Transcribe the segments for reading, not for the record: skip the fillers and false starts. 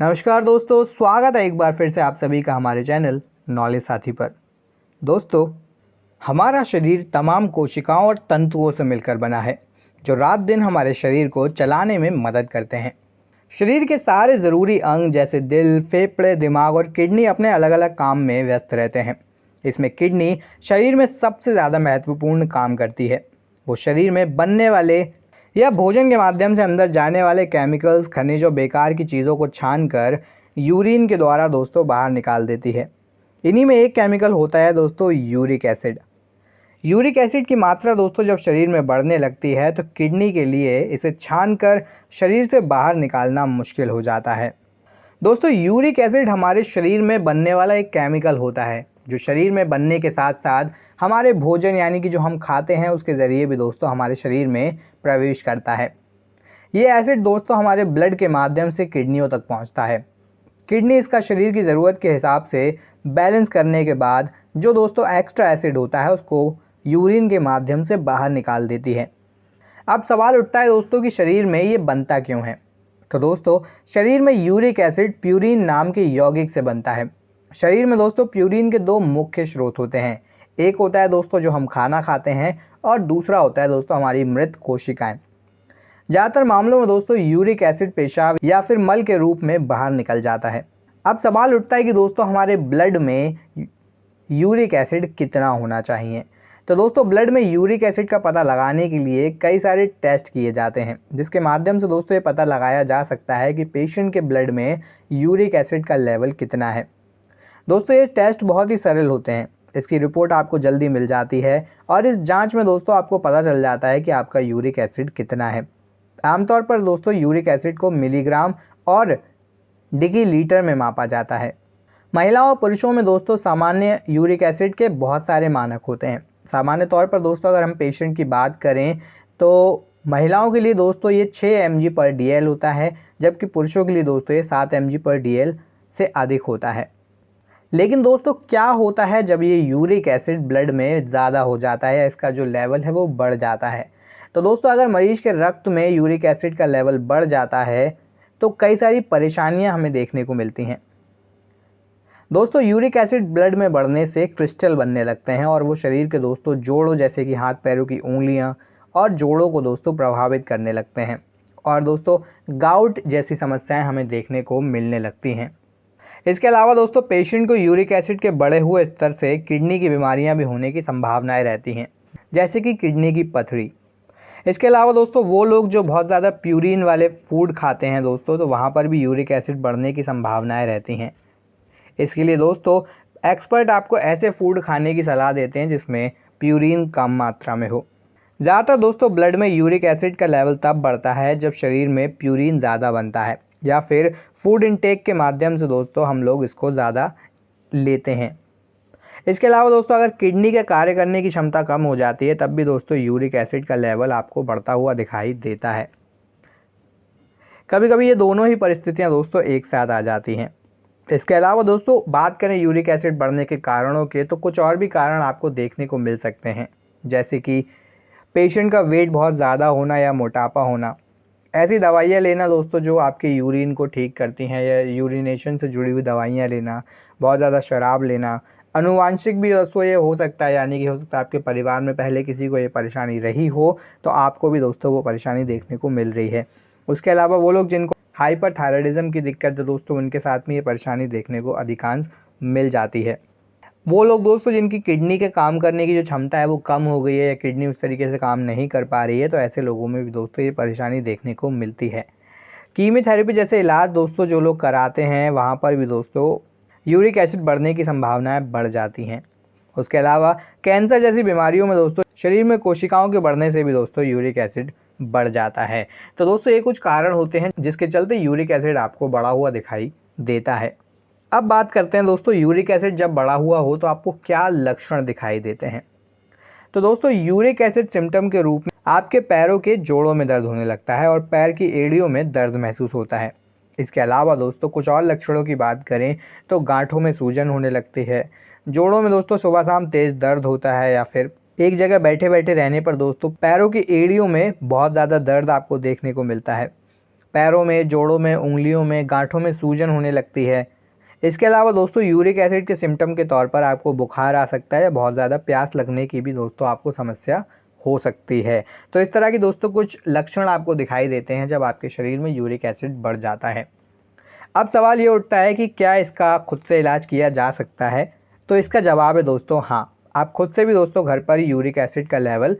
नमस्कार दोस्तों, स्वागत है एक बार फिर से आप सभी का हमारे चैनल नॉलेज साथी पर। दोस्तों, हमारा शरीर तमाम कोशिकाओं और तंतुओं से मिलकर बना है जो रात दिन हमारे शरीर को चलाने में मदद करते हैं। शरीर के सारे ज़रूरी अंग जैसे दिल, फेफड़े, दिमाग और किडनी अपने अलग अलग काम में व्यस्त रहते हैं। इसमें किडनी शरीर में सबसे ज़्यादा महत्वपूर्ण काम करती है। वो शरीर में बनने वाले या भोजन के माध्यम से अंदर जाने वाले केमिकल्स, खनिज और बेकार की चीज़ों को छानकर यूरिन के द्वारा दोस्तों बाहर निकाल देती है। इन्हीं में एक केमिकल होता है दोस्तों यूरिक एसिड। यूरिक एसिड की मात्रा दोस्तों जब शरीर में बढ़ने लगती है तो किडनी के लिए इसे छानकर शरीर से बाहर निकालना मुश्किल हो जाता है। दोस्तों, यूरिक एसिड हमारे शरीर में बनने वाला एक केमिकल होता है जो शरीर में बनने के साथ साथ हमारे भोजन यानी कि जो हम खाते हैं उसके ज़रिए भी दोस्तों हमारे शरीर में प्रवेश करता है। ये एसिड दोस्तों हमारे ब्लड के माध्यम से किडनियों तक पहुंचता है। किडनी इसका शरीर की ज़रूरत के हिसाब से बैलेंस करने के बाद जो दोस्तों एक्स्ट्रा एसिड होता है उसको यूरिन के माध्यम से बाहर निकाल देती है। अब सवाल उठता है दोस्तों कि शरीर में ये बनता क्यों है। तो दोस्तों, शरीर में यूरिक एसिड प्यूरिन नाम के यौगिक से बनता है। शरीर में दोस्तों प्यूरिन के दो मुख्य स्रोत होते हैं। एक होता है दोस्तों जो हम खाना खाते हैं और दूसरा होता है दोस्तों हमारी मृत कोशिकाएं। ज़्यादातर मामलों में दोस्तों यूरिक एसिड पेशाब या फिर मल के रूप में बाहर निकल जाता है। अब सवाल उठता है कि दोस्तों हमारे ब्लड में यूरिक एसिड कितना होना चाहिए। तो दोस्तों, ब्लड में यूरिक एसिड का पता लगाने के लिए कई सारे टेस्ट किए जाते हैं जिसके माध्यम से दोस्तों ये पता लगाया जा सकता है कि पेशेंट के ब्लड में यूरिक एसिड का लेवल कितना है। दोस्तों, ये टेस्ट बहुत ही सरल होते हैं। इसकी रिपोर्ट आपको जल्दी मिल जाती है और इस जांच में दोस्तों आपको पता चल जाता है कि आपका यूरिक एसिड कितना है। आमतौर पर दोस्तों यूरिक एसिड को मिलीग्राम और डिकीलीटर में मापा जाता है। महिलाओं और पुरुषों में दोस्तों सामान्य यूरिक एसिड के बहुत सारे मानक होते हैं। सामान्य तौर पर दोस्तों अगर हम पेशेंट की बात करें तो महिलाओं के लिए दोस्तों ये 6 mg/dl होता है, जबकि पुरुषों के लिए दोस्तों ये 7 mg/dl से अधिक होता है। लेकिन दोस्तों क्या होता है जब ये यूरिक एसिड ब्लड में ज़्यादा हो जाता है या इसका जो लेवल है वो बढ़ जाता है। तो दोस्तों अगर मरीज के रक्त में यूरिक एसिड का लेवल बढ़ जाता है तो कई सारी परेशानियां हमें देखने को मिलती हैं। दोस्तों, यूरिक एसिड ब्लड में बढ़ने से क्रिस्टल बनने लगते हैं और वो शरीर के दोस्तों जोड़ों जैसे कि हाथ पैरों की उंगलियां और जोड़ों को दोस्तों प्रभावित करने लगते हैं और दोस्तों गाउट जैसी समस्याएं हमें देखने को मिलने लगती हैं। इसके अलावा दोस्तों पेशेंट को यूरिक एसिड के बढ़े हुए स्तर से किडनी की बीमारियां भी होने की संभावनाएं रहती हैं, जैसे कि किडनी की पथरी। इसके अलावा दोस्तों वो लोग जो बहुत ज़्यादा प्यूरिन वाले फूड खाते हैं दोस्तों, तो वहाँ पर भी यूरिक एसिड बढ़ने की संभावनाएं रहती हैं। इसके लिए दोस्तों एक्सपर्ट आपको ऐसे फूड खाने की सलाह देते हैं जिसमें प्यूरिन कम मात्रा में हो। ज़्यादातर दोस्तों ब्लड में यूरिक एसिड का लेवल तब बढ़ता है जब शरीर में प्यूरिन ज़्यादा बनता है या फिर फूड इनटेक के माध्यम से दोस्तों हम लोग इसको ज़्यादा लेते हैं। इसके अलावा दोस्तों अगर किडनी के कार्य करने की क्षमता कम हो जाती है तब भी दोस्तों यूरिक एसिड का लेवल आपको बढ़ता हुआ दिखाई देता है। कभी कभी ये दोनों ही परिस्थितियां दोस्तों एक साथ आ जाती हैं। इसके अलावा दोस्तों बात करें यूरिक एसिड बढ़ने के कारणों के, तो कुछ और भी कारण आपको देखने को मिल सकते हैं, जैसे कि पेशेंट का वेट बहुत ज़्यादा होना या मोटापा होना, ऐसी दवाइयाँ लेना दोस्तों जो आपके यूरिन को ठीक करती हैं या यूरिनेशन से जुड़ी हुई दवाइयाँ लेना, बहुत ज़्यादा शराब लेना, आनुवांशिक भी दोस्तों ये हो सकता है, यानी कि हो सकता है आपके परिवार में पहले किसी को ये परेशानी रही हो तो आपको भी दोस्तों वो परेशानी देखने को मिल रही है। उसके अलावा वो लोग जिनको हाइपरथायराइडिज्म की दिक्कत है दोस्तों उनके साथ में ये परेशानी देखने को अधिकांश मिल जाती है। वो लोग दोस्तों जिनकी किडनी के काम करने की जो क्षमता है वो कम हो गई है या किडनी उस तरीके से काम नहीं कर पा रही है, तो ऐसे लोगों में भी दोस्तों ये परेशानी देखने को मिलती है। कीमोथेरेपी जैसे इलाज दोस्तों जो लोग कराते हैं वहाँ पर भी दोस्तों यूरिक एसिड बढ़ने की संभावनाएं बढ़ जाती हैं। उसके अलावा कैंसर जैसी बीमारियों में दोस्तों शरीर में कोशिकाओं के बढ़ने से भी दोस्तों यूरिक एसिड बढ़ जाता है। तो दोस्तों ये कुछ कारण होते हैं जिसके चलते यूरिक एसिड आपको बढ़ा हुआ दिखाई देता है। अब बात करते हैं दोस्तों यूरिक एसिड जब बढ़ा हुआ हो तो आपको क्या लक्षण दिखाई देते हैं। तो दोस्तों यूरिक एसिड सिम्टम के रूप में आपके पैरों के जोड़ों में दर्द होने लगता है और पैर की एड़ियों में दर्द महसूस होता है। इसके अलावा दोस्तों कुछ और लक्षणों की बात करें तो गांठों में सूजन होने लगती है, जोड़ों में दोस्तों सुबह शाम तेज दर्द होता है या फिर एक जगह बैठे बैठे रहने पर दोस्तों पैरों की एड़ियों में बहुत ज़्यादा दर्द आपको देखने को मिलता है। पैरों में, जोड़ों में, उंगलियों में, गांठों में सूजन होने लगती है। इसके अलावा दोस्तों यूरिक एसिड के सिम्टम के तौर पर आपको बुखार आ सकता है या बहुत ज़्यादा प्यास लगने की भी दोस्तों आपको समस्या हो सकती है। तो इस तरह की दोस्तों कुछ लक्षण आपको दिखाई देते हैं जब आपके शरीर में यूरिक एसिड बढ़ जाता है। अब सवाल ये उठता है कि क्या इसका खुद से इलाज किया जा सकता है? तो इसका जवाब है दोस्तों हाँ, आप खुद से भी दोस्तों घर पर ही यूरिक एसिड का लेवल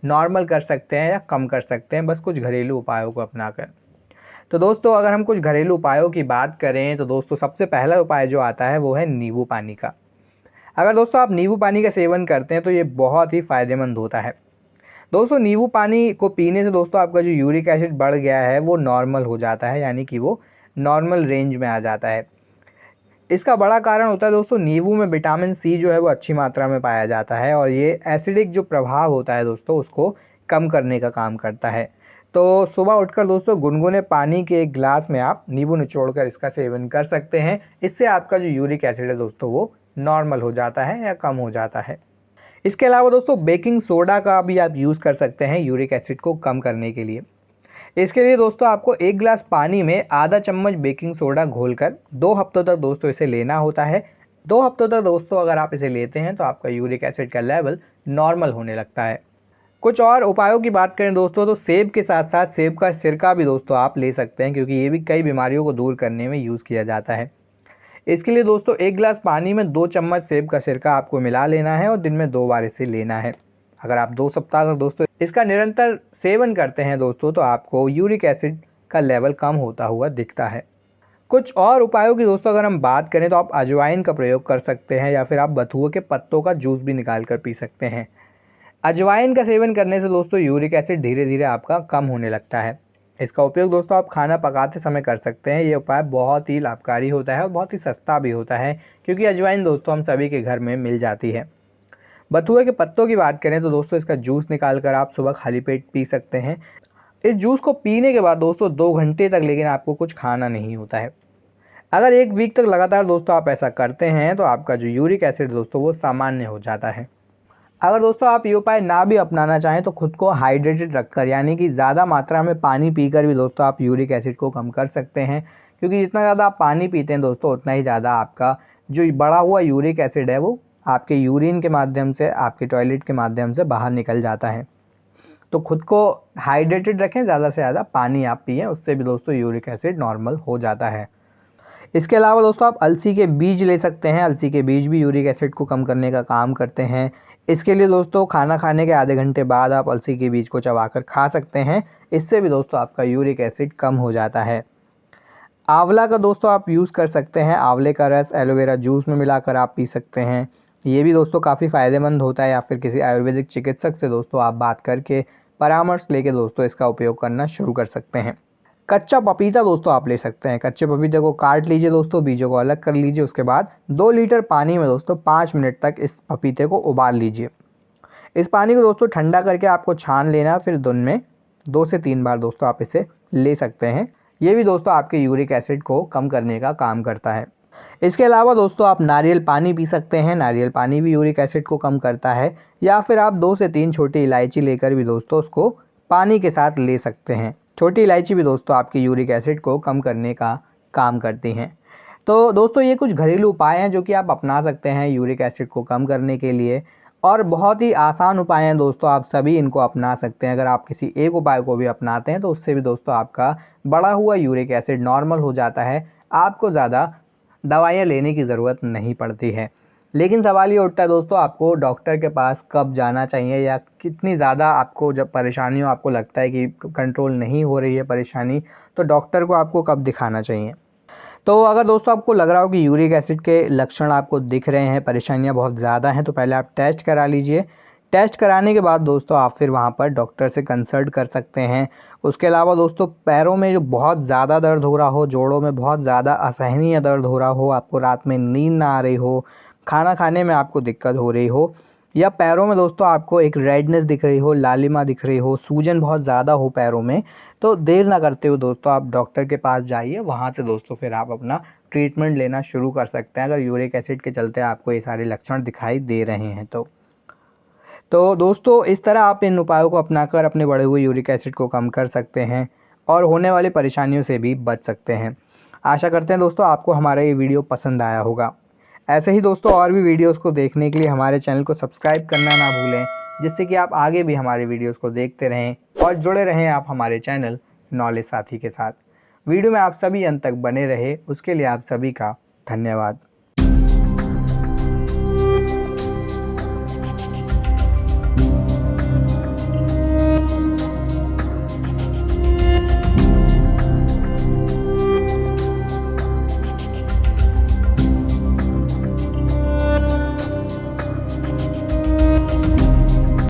नॉर्मल कर सकते हैं या कम कर सकते हैं, बस कुछ घरेलू उपायों को अपनाकर। तो दोस्तों अगर हम कुछ घरेलू उपायों की बात करें तो दोस्तों सबसे पहला उपाय जो आता है वो है नींबू पानी का। अगर दोस्तों आप नींबू पानी का सेवन करते हैं तो ये बहुत ही फ़ायदेमंद होता है। दोस्तों नींबू पानी को पीने से दोस्तों आपका जो यूरिक एसिड बढ़ गया है वो नॉर्मल हो जाता है, यानी कि वो नॉर्मल रेंज में आ जाता है। इसका बड़ा कारण होता है दोस्तों नींबू में विटामिन सी जो है वो अच्छी मात्रा में पाया जाता है और ये एसिडिक जो प्रभाव होता है दोस्तों उसको कम करने का काम करता है। तो सुबह उठकर दोस्तों गुनगुने पानी के एक गिलास में आप नींबू निचोड़कर इसका सेवन कर सकते हैं। इससे आपका जो यूरिक एसिड है दोस्तों वो नॉर्मल हो जाता है या कम हो जाता है। इसके अलावा दोस्तों बेकिंग सोडा का भी आप यूज़ कर सकते हैं यूरिक एसिड को कम करने के लिए। इसके लिए दोस्तों आपको 1 गिलास पानी में आधा चम्मच बेकिंग सोडा घोलकर 2 हफ्तों तक दोस्तों इसे लेना होता है। 2 हफ्तों तक दोस्तों अगर आप इसे लेते हैं तो आपका यूरिक एसिड का लेवल नॉर्मल होने लगता है। कुछ और उपायों की बात करें दोस्तों तो सेब के साथ साथ सेब का सिरका भी दोस्तों आप ले सकते हैं, क्योंकि ये भी कई बीमारियों को दूर करने में यूज़ किया जाता है। इसके लिए दोस्तों 1 गिलास पानी में 2 चम्मच सेब का सिरका आपको मिला लेना है और दिन में 2 बार इसे लेना है। अगर आप 2 सप्ताह तक दोस्तों इसका निरंतर सेवन करते हैं दोस्तों तो आपको यूरिक एसिड का लेवल कम होता हुआ दिखता है। कुछ और उपायों की दोस्तों अगर हम बात करें तो आप अजवाइन का प्रयोग कर सकते हैं या फिर आप बथुए के पत्तों का जूस भी निकाल कर पी सकते हैं। अजवाइन का सेवन करने से दोस्तों यूरिक एसिड धीरे धीरे आपका कम होने लगता है। इसका उपयोग दोस्तों आप खाना पकाते समय कर सकते हैं। ये उपाय बहुत ही लाभकारी होता है और बहुत ही सस्ता भी होता है, क्योंकि अजवाइन दोस्तों हम सभी के घर में मिल जाती है। बथुए के पत्तों की बात करें तो दोस्तों इसका जूस निकाल कर आप सुबह खाली पेट पी सकते हैं। इस जूस को पीने के बाद दोस्तों 2 घंटे तक लेकिन आपको कुछ खाना नहीं होता है। अगर 1 वीक तक लगातार दोस्तों आप ऐसा करते हैं तो आपका जो यूरिक एसिड दोस्तों वो सामान्य हो जाता है। अगर दोस्तों आप ये उपाय ना भी अपनाना चाहें तो खुद को हाइड्रेटेड रखकर, यानी कि ज़्यादा मात्रा में पानी पीकर भी दोस्तों आप यूरिक एसिड को कम कर सकते हैं, क्योंकि जितना ज़्यादा आप पानी पीते हैं दोस्तों उतना ही ज़्यादा आपका जो बढ़ा हुआ यूरिक एसिड है वो आपके यूरिन के माध्यम से, आपके टॉयलेट के माध्यम से बाहर निकल जाता है। तो खुद को हाइड्रेटेड रखें, ज़्यादा से ज़्यादा पानी आप पिएँ, उससे भी दोस्तों यूरिक एसिड नॉर्मल हो जाता है। इसके अलावा दोस्तों आप अलसी के बीज ले सकते हैं। अलसी के बीज भी यूरिक एसिड को कम करने का काम करते हैं। इसके लिए दोस्तों खाना खाने के आधे घंटे बाद आप अलसी के बीज को चबाकर खा सकते हैं। इससे भी दोस्तों आपका यूरिक एसिड कम हो जाता है। आंवला का दोस्तों आप यूज़ कर सकते हैं। आंवले का रस एलोवेरा जूस में मिलाकर आप पी सकते हैं। ये भी दोस्तों काफ़ी फ़ायदेमंद होता है। या फिर किसी आयुर्वेदिक चिकित्सक से दोस्तों आप बात करके परामर्श लेके दोस्तों इसका उपयोग करना शुरू कर सकते हैं। कच्चा पपीता दोस्तों आप ले सकते हैं। कच्चे पपीते को काट लीजिए दोस्तों, बीजों को अलग कर लीजिए। उसके बाद 2 लीटर पानी में दोस्तों 5 मिनट तक इस पपीते को उबाल लीजिए। इस पानी को दोस्तों ठंडा करके आपको छान लेना, फिर दिन में 2 से 3 बार दोस्तों आप इसे ले सकते हैं। ये भी दोस्तों आपके यूरिक एसिड को कम करने का काम करता है। इसके अलावा दोस्तों आप नारियल पानी पी सकते हैं। नारियल पानी भी यूरिक एसिड को कम करता है। या फिर आप 2 से 3 छोटी इलायची लेकर भी दोस्तों उसको पानी के साथ ले सकते हैं। छोटी इलायची भी दोस्तों आपकी यूरिक एसिड को कम करने का काम करती हैं। तो दोस्तों ये कुछ घरेलू उपाय हैं जो कि आप अपना सकते हैं यूरिक एसिड को कम करने के लिए, और बहुत ही आसान उपाय हैं दोस्तों, आप सभी इनको अपना सकते हैं। अगर आप किसी एक उपाय को भी अपनाते हैं तो उससे भी दोस्तों आपका बढ़ा हुआ यूरिक एसिड नॉर्मल हो जाता है। आपको ज़्यादा दवाइयाँ लेने की ज़रूरत नहीं पड़ती है। लेकिन सवाल ये उठता है दोस्तों, आपको डॉक्टर के पास कब जाना चाहिए, या कितनी ज़्यादा आपको जब परेशानी हो, आपको लगता है कि कंट्रोल नहीं हो रही है परेशानी, तो डॉक्टर को आपको कब दिखाना चाहिए। तो अगर दोस्तों आपको लग रहा हो कि यूरिक एसिड के लक्षण आपको दिख रहे हैं, परेशानियां बहुत ज़्यादा हैं, तो पहले आप टेस्ट करा लीजिए। टेस्ट कराने के बाद दोस्तों आप फिर वहां पर डॉक्टर से कंसल्ट कर सकते हैं। उसके अलावा दोस्तों पैरों में जो बहुत ज़्यादा दर्द हो रहा हो, जोड़ों में बहुत ज़्यादा असहनीय दर्द हो रहा हो, आपको रात में नींद ना आ रही हो, खाना खाने में आपको दिक्कत हो रही हो, या पैरों में दोस्तों आपको एक रेडनेस दिख रही हो, लालिमा दिख रही हो, सूजन बहुत ज़्यादा हो पैरों में, तो देर ना करते हो दोस्तों आप डॉक्टर के पास जाइए। वहाँ से दोस्तों फिर आप अपना ट्रीटमेंट लेना शुरू कर सकते हैं, अगर यूरिक एसिड के चलते आपको ये सारे लक्षण दिखाई दे रहे हैं तो दोस्तों इस तरह आप इन उपायों को अपनाकर अपने बढ़े हुए यूरिक एसिड को कम कर सकते हैं। और होने वाली परेशानियों से भी बच सकते हैं। आशा करते हैं दोस्तों आपको हमारा ये वीडियो पसंद आया होगा। ऐसे ही दोस्तों और भी वीडियोस को देखने के लिए हमारे चैनल को सब्सक्राइब करना ना भूलें, जिससे कि आप आगे भी हमारे वीडियोस को देखते रहें और जुड़े रहें आप हमारे चैनल नॉलेज साथी के साथ। वीडियो में आप सभी अंत तक बने रहे, उसके लिए आप सभी का धन्यवाद।